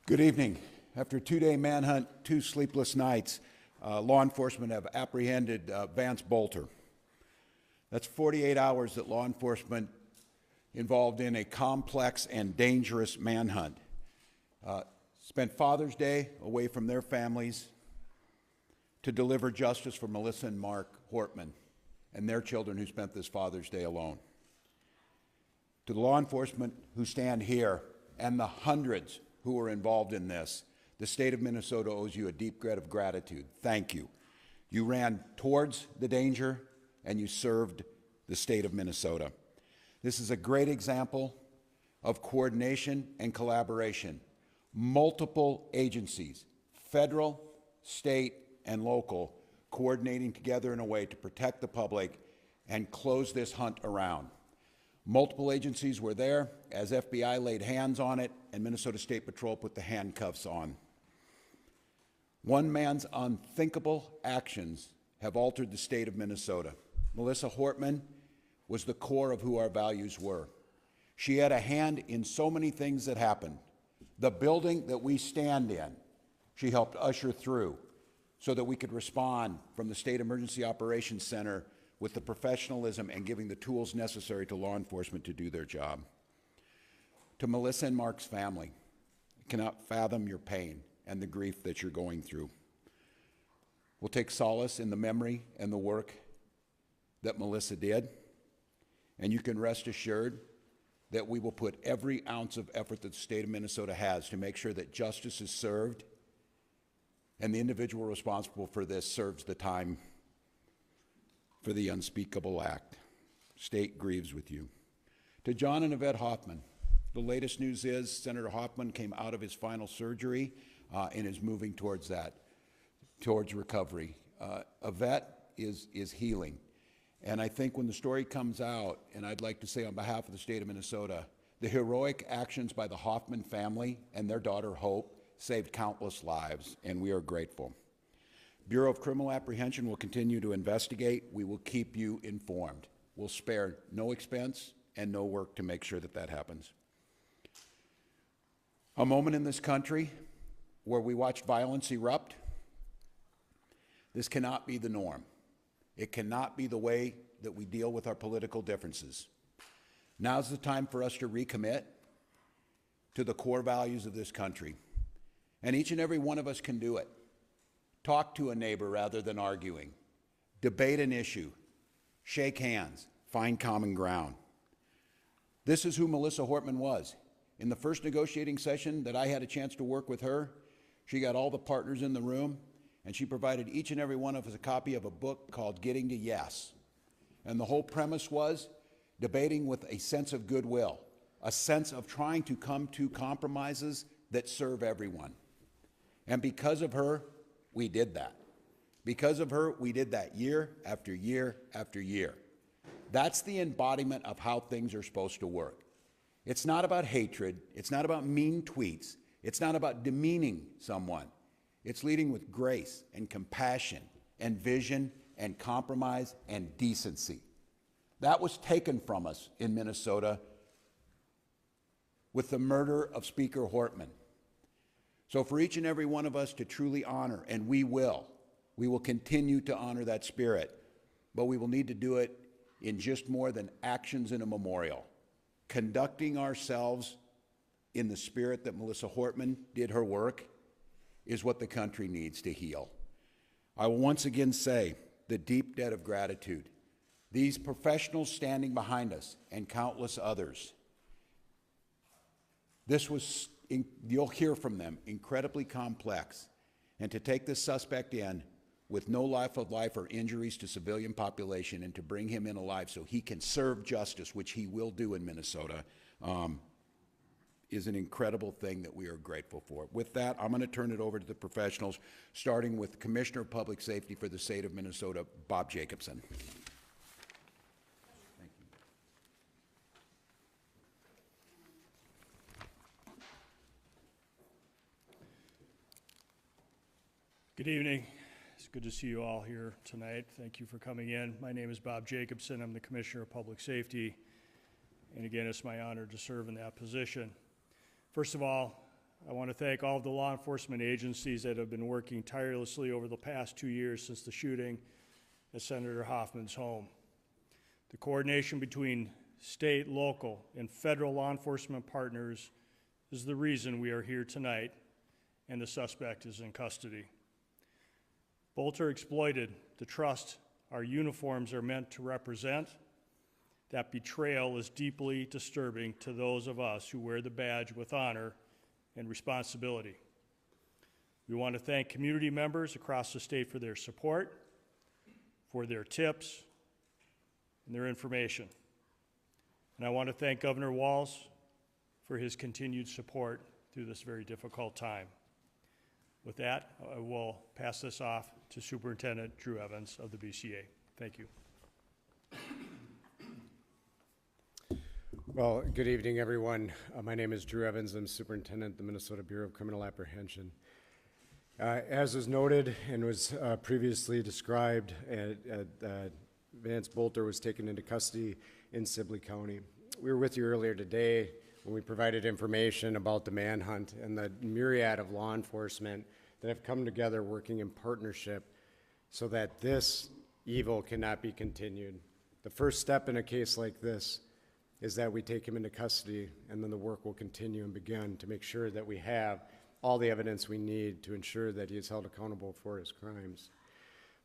Good evening. After a two-day manhunt, 2 sleepless nights, law enforcement have apprehended Vance Boelter. That's 48 hours that law enforcement involved in a complex and dangerous manhunt. Spent Father's Day away from their families to deliver justice for Melissa and Mark Hortman and their children who spent this Father's Day alone. To the law enforcement who stand here and the hundreds who are involved in this, the state of Minnesota owes you a deep debt of gratitude. Thank you. You ran towards the danger and you served the state of Minnesota. This is a great example of coordination and collaboration. Multiple agencies, federal, state, and local, coordinating together in a way to protect the public and close this hunt around. Multiple agencies were there as FBI laid hands on it and Minnesota State Patrol put the handcuffs on. One man's unthinkable actions have altered the state of Minnesota. Melissa Hortman was the core of who our values were. She had a hand in so many things that happened. The building that we stand in, she helped usher through so that we could respond from the State Emergency Operations Center with the professionalism and giving the tools necessary to law enforcement to do their job. To Melissa and Mark's family, I cannot fathom your pain and the grief that you're going through. We'll take solace in the memory and the work that Melissa did, and you can rest assured that we will put every ounce of effort that the state of Minnesota has to make sure that justice is served and the individual responsible for this serves the time for the unspeakable act. State grieves with you. To John and Yvette Hoffman, the latest news is Senator Hoffman came out of his final surgery and is moving towards recovery. Yvette is healing. And I think when the story comes out, and I'd like to say on behalf of the state of Minnesota, the heroic actions by the Hoffman family and their daughter Hope saved countless lives, and we are grateful. Bureau of Criminal Apprehension will continue to investigate. We will keep you informed. We'll spare no expense and no work to make sure that that happens. A moment in this country where we watched violence erupt. This cannot be the norm. It cannot be the way that we deal with our political differences. Now's the time for us to recommit to the core values of this country. And each and every one of us can do it. Talk to a neighbor rather than arguing. Debate an issue. Shake hands. Find common ground. This is who Melissa Hortman was. In the first negotiating session that I had a chance to work with her, she got all the partners in the room, and she provided each and every one of us a copy of a book called Getting to Yes. And the whole premise was debating with a sense of goodwill, a sense of trying to come to compromises that serve everyone. And because of her, we did that. Because of her, we did that year after year after year. That's the embodiment of how things are supposed to work. It's not about hatred. It's not about mean tweets. It's not about demeaning someone. It's leading with grace and compassion and vision and compromise and decency. That was taken from us in Minnesota with the murder of Speaker Hortman. So for each and every one of us to truly honor, and we will continue to honor that spirit, but we will need to do it in just more than actions in a memorial. Conducting ourselves in the spirit that Melissa Hortman did her work is what the country needs to heal. I will once again say the deep debt of gratitude. These professionals standing behind us and countless others, this was, you'll hear from them, incredibly complex. And to take this suspect in with no life of life or injuries to civilian population and to bring him in alive so he can serve justice, which he will do in Minnesota, is an incredible thing that we are grateful for. With that, I'm going to turn it over to the professionals, starting with Commissioner of Public Safety for the state of Minnesota, Bob Jacobson. Thank you. Good evening. It's good to see you all here tonight. Thank you for coming in. My name is Bob Jacobson. I'm the Commissioner of Public Safety. And again, it's my honor to serve in that position. First of all, I want to thank all of the law enforcement agencies that have been working tirelessly over the past 2 years since the shooting at Senator Hoffman's home. The coordination between state, local, and federal law enforcement partners is the reason we are here tonight and the suspect is in custody. Boelter exploited the trust our uniforms are meant to represent. That betrayal is deeply disturbing to those of us who wear the badge with honor and responsibility. We want to thank community members across the state for their support, for their tips, and their information. And I want to thank Governor Walz for his continued support through this very difficult time. With that, I will pass this off to Superintendent Drew Evans of the BCA. Thank you. Well, good evening, everyone. My name is Drew Evans. I'm Superintendent of the Minnesota Bureau of Criminal Apprehension. As was noted and was previously described, Vance Boelter was taken into custody in Sibley County. We were with you earlier today when we provided information about the manhunt and the myriad of law enforcement that have come together working in partnership so that this evil cannot be continued. The first step in a case like this is that we take him into custody, and then the work will continue and begin to make sure that we have all the evidence we need to ensure that he is held accountable for his crimes.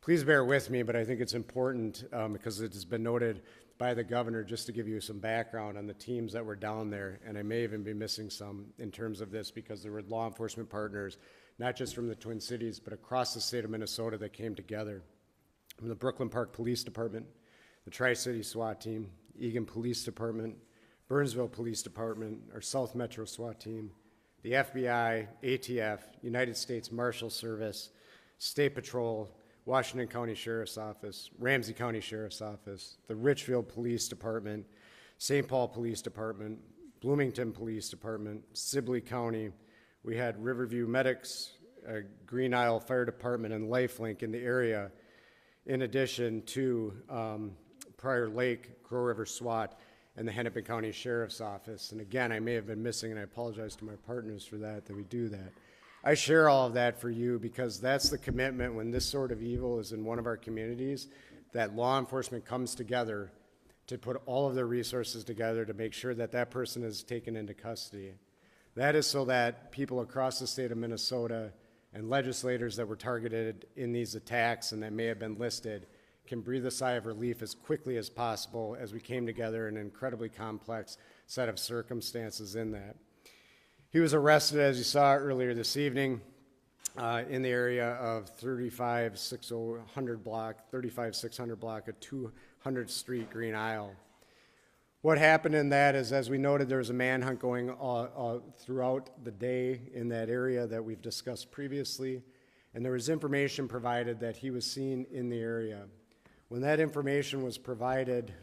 Please bear with me, but I think it's important because it has been noted by the governor, just to give you some background on the teams that were down there, and I may even be missing some in terms of this because there were law enforcement partners, not just from the Twin Cities, but across the state of Minnesota that came together. From the Brooklyn Park Police Department, the Tri-City SWAT Team, Eagan Police Department, Burnsville Police Department, our South Metro SWAT Team, the FBI, ATF, United States Marshal Service, State Patrol, Washington County Sheriff's Office, Ramsey County Sheriff's Office, the Richfield Police Department, St. Paul Police Department, Bloomington Police Department, Sibley County. We had Riverview Medics, Green Isle Fire Department, and LifeLink in the area, in addition to Prior Lake, Crow River SWAT, and the Hennepin County Sheriff's Office. And again, I may have been missing, and I apologize to my partners for that we do that. I share all of that for you because that's the commitment when this sort of evil is in one of our communities, that law enforcement comes together to put all of their resources together to make sure that that person is taken into custody. That is so that people across the state of Minnesota and legislators that were targeted in these attacks and that may have been listed can breathe a sigh of relief as quickly as possible as we came together in an incredibly complex set of circumstances in that. He was arrested, as you saw earlier this evening, in the area of 35600 block at 200th Street, Green Isle. What happened in that is, as we noted, there was a manhunt going throughout the day in that area that we've discussed previously, and there was information provided that he was seen in the area. When that information was provided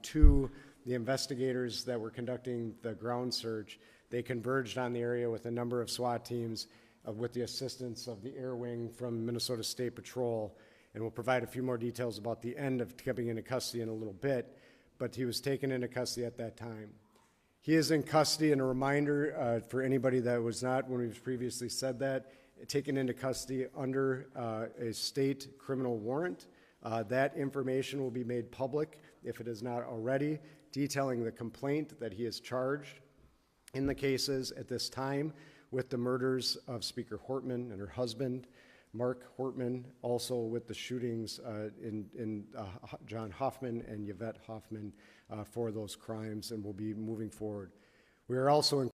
to the investigators that were conducting the ground search, they converged on the area with a number of SWAT teams with the assistance of the Air Wing from Minnesota State Patrol, and we'll provide a few more details about the end of coming into custody in a little bit, but he was taken into custody at that time. He is in custody, and a reminder for anybody that was not, when we've previously said that, taken into custody under a state criminal warrant. That information will be made public, if it is not already, detailing the complaint that he is charged in the cases at this time with the murders of Speaker Hortman and her husband, Mark Hortman, also with the shootings in John Hoffman and Yvette Hoffman for those crimes, and will be moving forward. We are also in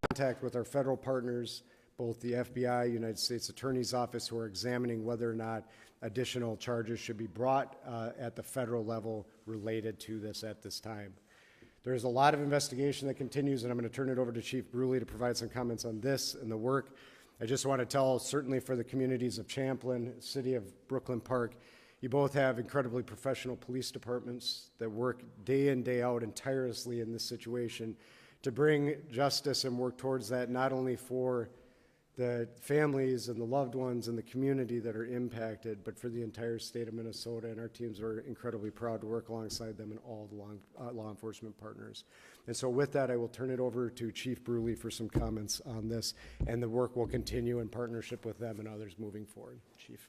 contact with our federal partners, both the FBI, United States Attorney's Office, who are examining whether or not additional charges should be brought at the federal level related to this at this time. There's a lot of investigation that continues, and I'm going to turn it over to Chief Bruley to provide some comments on this and the work. I just want to tell, certainly for the communities of Champlin, city of Brooklyn Park, you both have incredibly professional police departments that work day in, day out and tirelessly in this situation to bring justice and work towards that, not only for the families and the loved ones and the community that are impacted, but for the entire state of Minnesota. And our teams are incredibly proud to work alongside them and all the law enforcement partners. And so with that, I will turn it over to Chief Bruley for some comments on this, and the work will continue in partnership with them and others moving forward. Chief.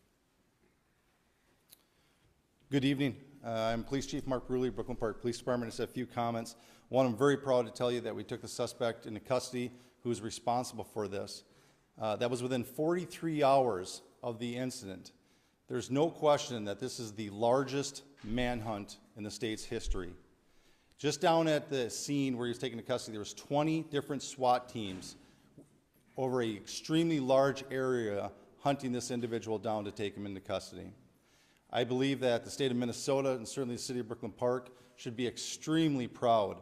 Good evening. I'm Police Chief Mark Bruley, Brooklyn Park Police Department. Just a few comments. One, I'm very proud to tell you that we took the suspect into custody who was responsible for this. That was within 43 hours of the incident. There's no question that this is the largest manhunt in the state's history. Just down at the scene where he was taken into custody, there was 20 different SWAT teams over an extremely large area hunting this individual down to take him into custody. I believe that the state of Minnesota and certainly the city of Brooklyn Park should be extremely proud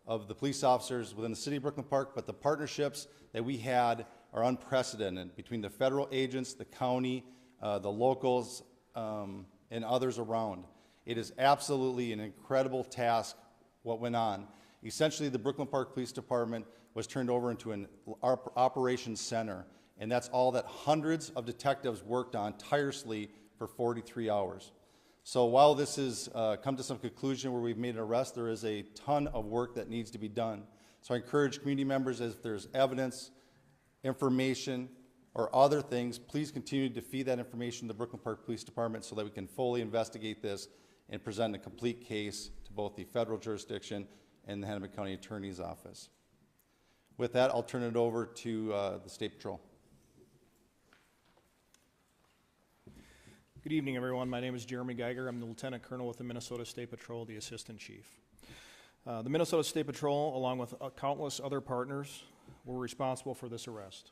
of the police officers within the city of Brooklyn Park, but the partnerships that we had are unprecedented between the federal agents, the county, the locals, and others around. It is absolutely an incredible task what went on. Essentially, the Brooklyn Park Police Department was turned over into an operations center, and that's all that hundreds of detectives worked on tirelessly for 43 hours. So while this has come to some conclusion where we've made an arrest, there is a ton of work that needs to be done. So I encourage community members, if there's evidence, information, or other things, please continue to feed that information to the Brooklyn Park Police Department so that we can fully investigate this and present a complete case to both the federal jurisdiction and the Hennepin County Attorney's Office. With that, I'll turn it over to the State Patrol. Good evening, everyone. My name is Jeremy Geiger. I'm the Lieutenant Colonel with the Minnesota State Patrol, the Assistant Chief. The Minnesota State Patrol, along with countless other partners, were responsible for this arrest.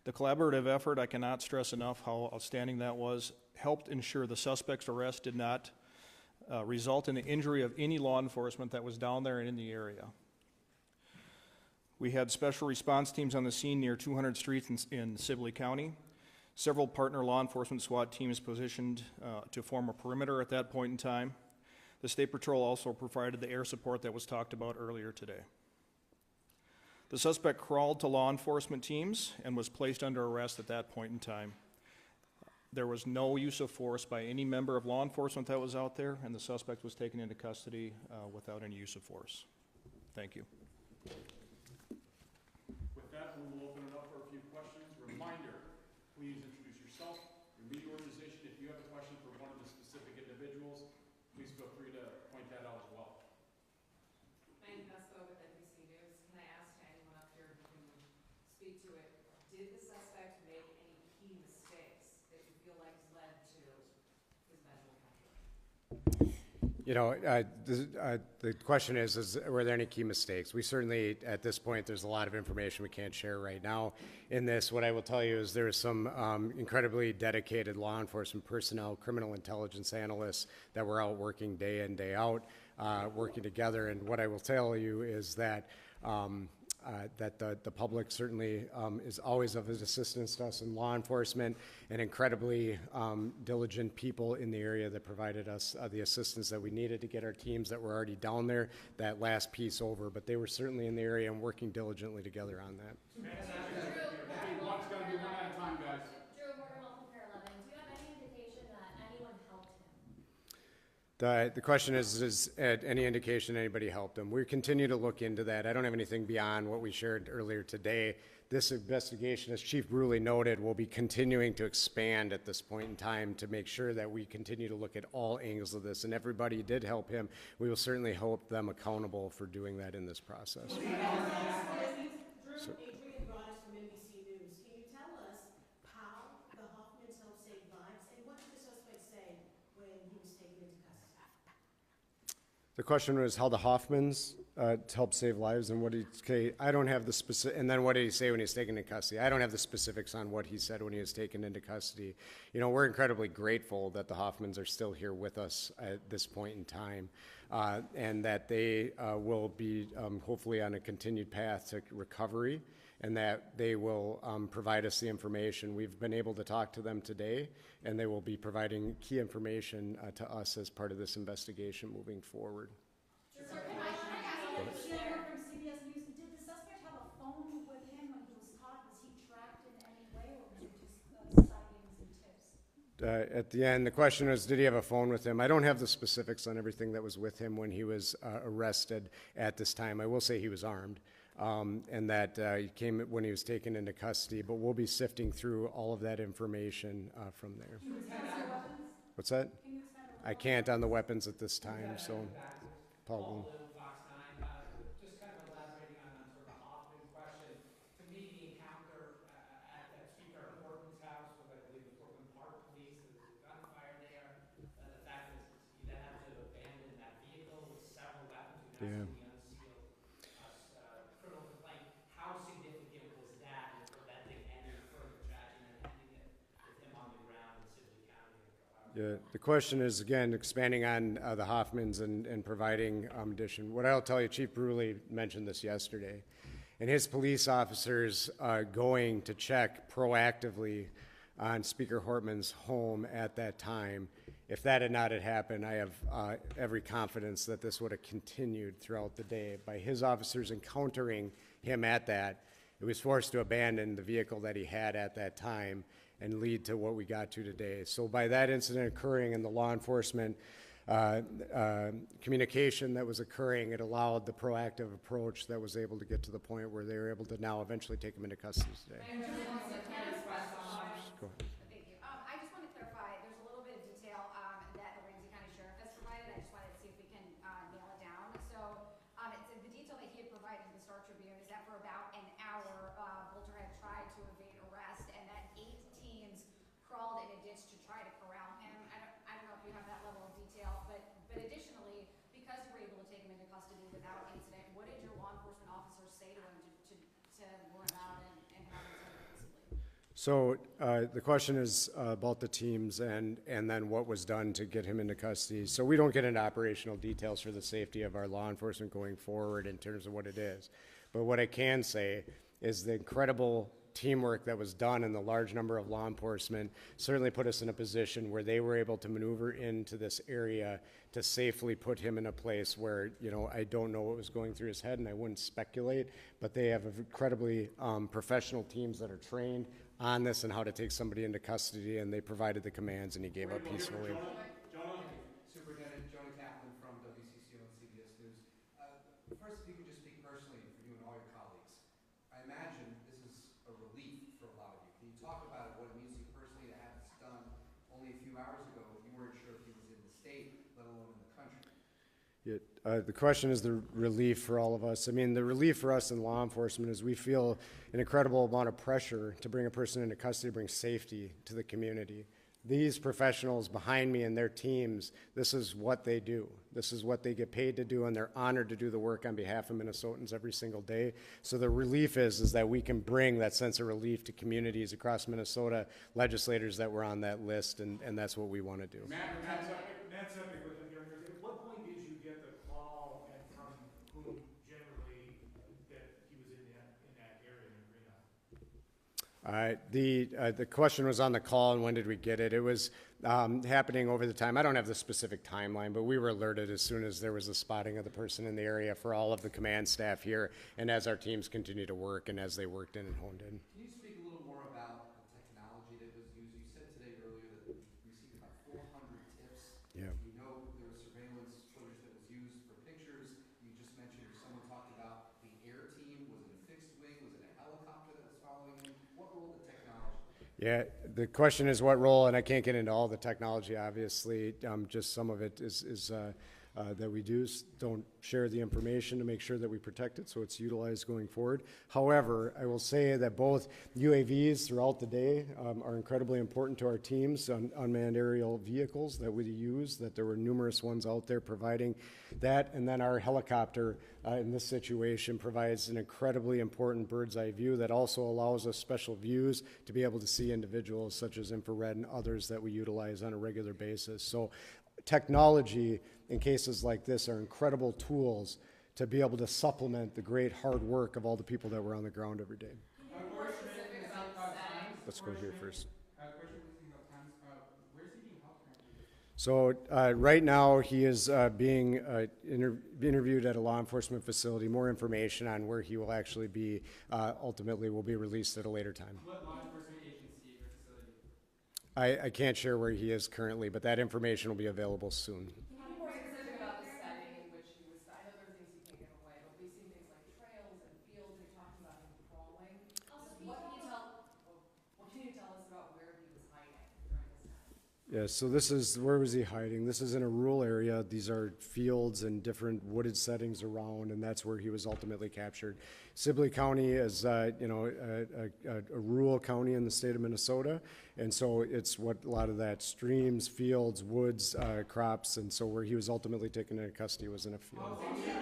The collaborative effort, I cannot stress enough how outstanding that was, helped ensure the suspect's arrest did not result in the injury of any law enforcement that was down there and in the area. We had special response teams on the scene near 200 streets in Sibley County. Several partner law enforcement SWAT teams positioned to form a perimeter at that point in time. The State Patrol also provided the air support that was talked about earlier today. The suspect crawled to law enforcement teams and was placed under arrest at that point in time. There was no use of force by any member of law enforcement that was out there, and the suspect was taken into custody without any use of force. Thank you. With that, we will open it up for a few questions. Reminder, please introduce yourself, your media organization. If you have a question for one of the specific individuals, please feel free to point that out as well. I'm Vance Boelter with NBC News. Can I ask anyone up here who can speak to it, did the suspect make any key mistakes that you feel like led to his eventual capture? You know, the question is were there any key mistakes? We certainly, at this point, there's a lot of information we can't share right now. In this, what I will tell you is there are some incredibly dedicated law enforcement personnel, criminal intelligence analysts that were out working day in, day out, working together. And what I will tell you is that the public certainly is always of assistance to us in law enforcement, and incredibly diligent people in the area that provided us the assistance that we needed to get our teams that were already down there that last piece over. But they were certainly in the area and working diligently together on that. It's going to be one at a time, guys. Drew, Border Health and Care 11, do you have any indication that anyone helped him? The question is any indication anybody helped him? We continue to look into that. I don't have anything beyond what we shared earlier today. This investigation, as Chief Bruley noted, will be continuing to expand at this point in time to make sure that we continue to look at all angles of this. And everybody who did help him, we will certainly hold them accountable for doing that in this process. Drew, Adrian Broadus from NBC News. Can you tell us how the Hoffmans helped save lives, and what did the suspect say when he was taken into custody? The question was how the Hoffmans helped save lives, and what did he say? I don't have the specific. And then what did he say when he was taken into custody? I don't have the specifics on what he said when he was taken into custody. You know, we're incredibly grateful that the Hoffmans are still here with us at this point in time, and that they will be hopefully on a continued path to recovery, and that they will provide us the information. We've been able to talk to them today, and they will be providing key information to us as part of this investigation moving forward. Sir, can I ask you from CBS News, did the suspect have a phone with him when he was caught? Was he tracked in any way? at the end, the question was, did he have a phone with him? I don't have the specifics on everything that was with him when he was arrested at this time. I will say he was armed, and that he came when he was taken into custody, but we'll be sifting through all of that information from there. What's that? I can't on the weapons at this time, so Paul. Fox 9, just kind of elaborating on sort of the Hoffman question. To me, the encounter at Speaker Horton's house with, I believe, the Brooklyn Park Police, there was a gunfire there. The fact is, you then have to abandon that vehicle with several weapons. You're not seeing the unsealed criminal complaint. How significant was that in preventing any further tragedy and ending it with him on the ground in Sibley County? Yeah, the question is, again, expanding on the Hoffmans and providing addition. What I'll tell you, Chief Bruley mentioned this yesterday, and his police officers going to check proactively on Speaker Hortman's home at that time. If that had not had happened, I have every confidence that this would have continued throughout the day. By his officers encountering him at that, it was forced to abandon the vehicle that he had at that time and lead to what we got to today. So by that incident occurring and the law enforcement communication that was occurring, it allowed the proactive approach that was able to get to the point where they were able to now eventually take him into custody today. Thank you. I just want to clarify, there's a little bit of detail that the Ramsey County Sheriff has provided. I just wanted to see if we can nail it down. So it's the detail that he had provided to the Star Tribune is that for about an hour, Boelter had tried to evade arrest and that 8 teams crawled in a ditch to try to corral him. I don't know if you have that level of detail, but additionally, because you were able to take him into custody without incident, what did your law enforcement officers say to him to lure him out and have him taken peaceably? So the question is about the teams and then what was done to get him into custody. So we don't get into operational details for the safety of our law enforcement going forward in terms of what it is. But what I can say is the incredible teamwork that was done and the large number of law enforcement certainly put us in a position where they were able to maneuver into this area to safely put him in a place where, you know, I don't know what was going through his head and I wouldn't speculate, but they have incredibly professional teams that are trained on this and how to take somebody into custody, and they provided the commands and he gave up peacefully. Superintendent Jonah Kaplan from WCCO and CBS News. First, if you could just speak personally for you and all your colleagues. I imagine this is a relief for a lot of you. Can you talk about what it means to you personally to have this done? Only a few hours ago, you weren't sure if he was in the state, let alone in the country. Yeah, the question is the relief for all of us. I mean, the relief for us in law enforcement is we feel an incredible amount of pressure to bring a person into custody, bring safety to the community. These professionals behind me and their teams, this is what they do. This is what they get paid to do, and they're honored to do the work on behalf of Minnesotans every single day. So the relief is that we can bring that sense of relief to communities across Minnesota, legislators that were on that list, and that's what we want to do. Matt Sepik with the Youngers. At what point did you get the call, and from whom generally, that he was in that area in Reno? The question was on the call, and when did we get it? It was happening over the time. I don't have the specific timeline, but we were alerted as soon as there was a spotting of the person in the area for all of the command staff here, and as our teams continue to work and as they worked in and honed in. Can you speak a little more about the technology that was used? You said today earlier that you received about 400 tips. Yeah. We know there was surveillance footage that was used for pictures. You just mentioned, or someone talked about the air team. Was it a fixed wing? Was it a helicopter that was following him? What role did technology play? Yeah, the question is what role, and I can't get into all the technology, obviously. Just some of it is that we don't share the information to make sure that we protect it, so it's utilized going forward. However, I will say that both UAVs throughout the day are incredibly important to our teams on unmanned aerial vehicles that we use, that there were numerous ones out there providing that, and then our helicopter in this situation provides an incredibly important bird's eye view that also allows us special views to be able to see individuals such as infrared and others that we utilize on a regular basis. So technology in cases like this are incredible tools to be able to supplement the great hard work of all the people that were on the ground every day. Let's go here first. So right now he is being interviewed at a law enforcement facility. More information on where he will actually be ultimately will be released at a later time. What law enforcement agency or I can't share where he is currently, but that information will be available soon. Can you be more specific about the setting in which he was, I know there are things you can't give away, but we've seen things like trails and fields, they talked about him crawling. What can you tell us about where he was hiding during this time? Yeah, so where was he hiding? This is in a rural area. These are fields and different wooded settings around, and that's where he was ultimately captured. Sibley County is, a rural county in the state of Minnesota, and so it's what a lot of that streams, fields, woods, crops, and so where he was ultimately taken into custody was in a field. Did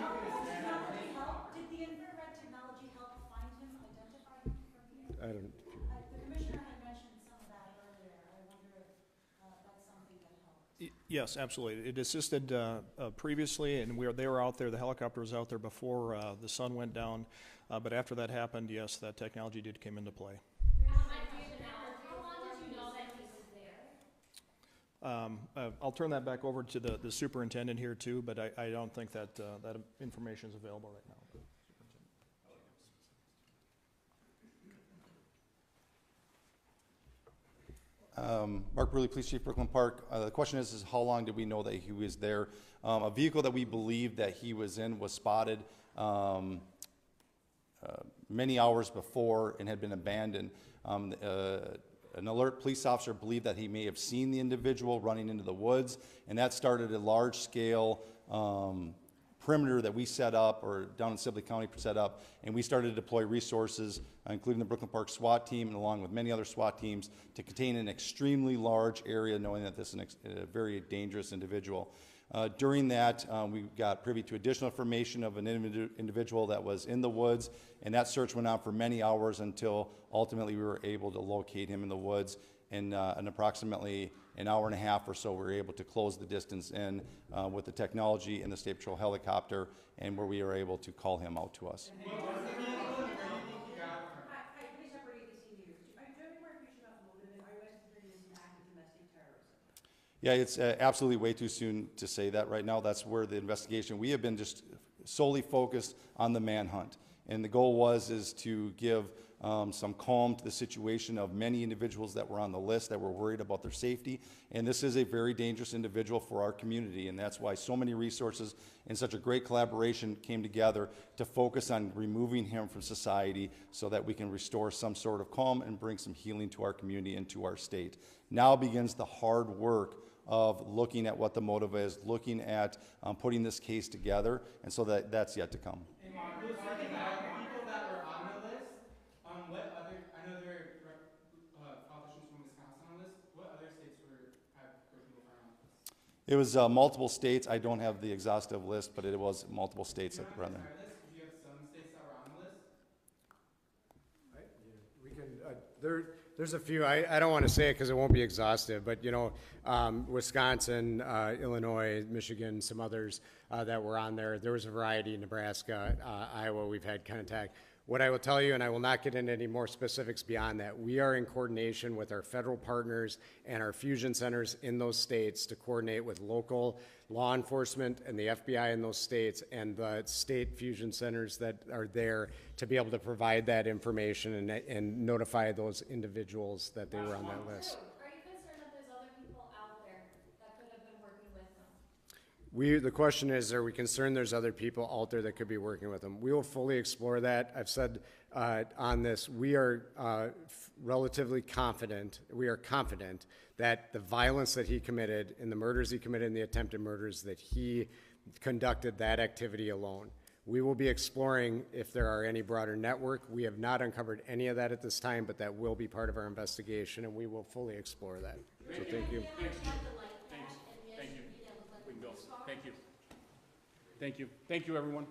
the infrared technology help find him, identify him from here? I don't. The commissioner had mentioned some of that earlier. I wonder if that's something that helped. Yes, absolutely. It assisted previously, and they were out there, the helicopter was out there before the sun went down. But after that happened, yes, that technology did come into play. How long did you know that he was there? I'll turn that back over to the superintendent here too, but I don't think that that information is available right now. Mark Bruley, Police Chief, Brooklyn Park. The question is how long did we know that he was there? A vehicle that we believe that he was in was spotted many hours before and had been abandoned. An alert police officer believed that he may have seen the individual running into the woods, and that started a large-scale perimeter that we set up, or down in Sibley County set up, and we started to deploy resources, including the Brooklyn Park SWAT team, and along with many other SWAT teams, to contain an extremely large area, knowing that this is a very dangerous individual. During that, we got privy to additional information of an individual that was in the woods, and that search went on for many hours until ultimately we were able to locate him in the woods. In approximately an hour and a half or so, we were able to close the distance in with the technology and the State Patrol helicopter, and where we were able to call him out to us. Hi, Police Operator ABC News. Do you have any more information about the motive? Are you anticipating this an act of domestic terrorism? Yeah, it's absolutely way too soon to say that right now. That's where the investigation, we have been just solely focused on the manhunt. And the goal is to give some calm to the situation of many individuals that were on the list that were worried about their safety. And this is a very dangerous individual for our community, and that's why so many resources and such a great collaboration came together to focus on removing him from society so that we can restore some sort of calm and bring some healing to our community and to our state. Now begins the hard work of looking at what the motive is, looking at putting this case together, and so that's yet to come. And Mark, people that were on the list, what other, I know there are politicians from Wisconsin on this, what other states have people on the list? It was multiple states. I don't have the exhaustive list, but it was multiple states that were on there. Do you have some states that were on the list? We can, there's a few, I don't want to say it because it won't be exhaustive, but Wisconsin, Illinois, Michigan, some others that were on there. There was a variety, Nebraska, Iowa, we've had contact. What I will tell you, and I will not get into any more specifics beyond that, we are in coordination with our federal partners and our fusion centers in those states to coordinate with local law enforcement and the FBI in those states and the state fusion centers that are there to be able to provide that information and notify those individuals that they were on that list. Are you concerned that there's other people out there that could have been working with him? The question is, are we concerned there's other people out there that could be working with them? We will fully explore that. I've said on this, we are relatively confident, we are confident that the violence that he committed and the murders he committed and the attempted murders, that he conducted that activity alone. We will be exploring if there are any broader network. We have not uncovered any of that at this time, but that will be part of our investigation, and we will fully explore that. So thank you. Thank you. We can go. Thank you. Thank you. Thank you, everyone.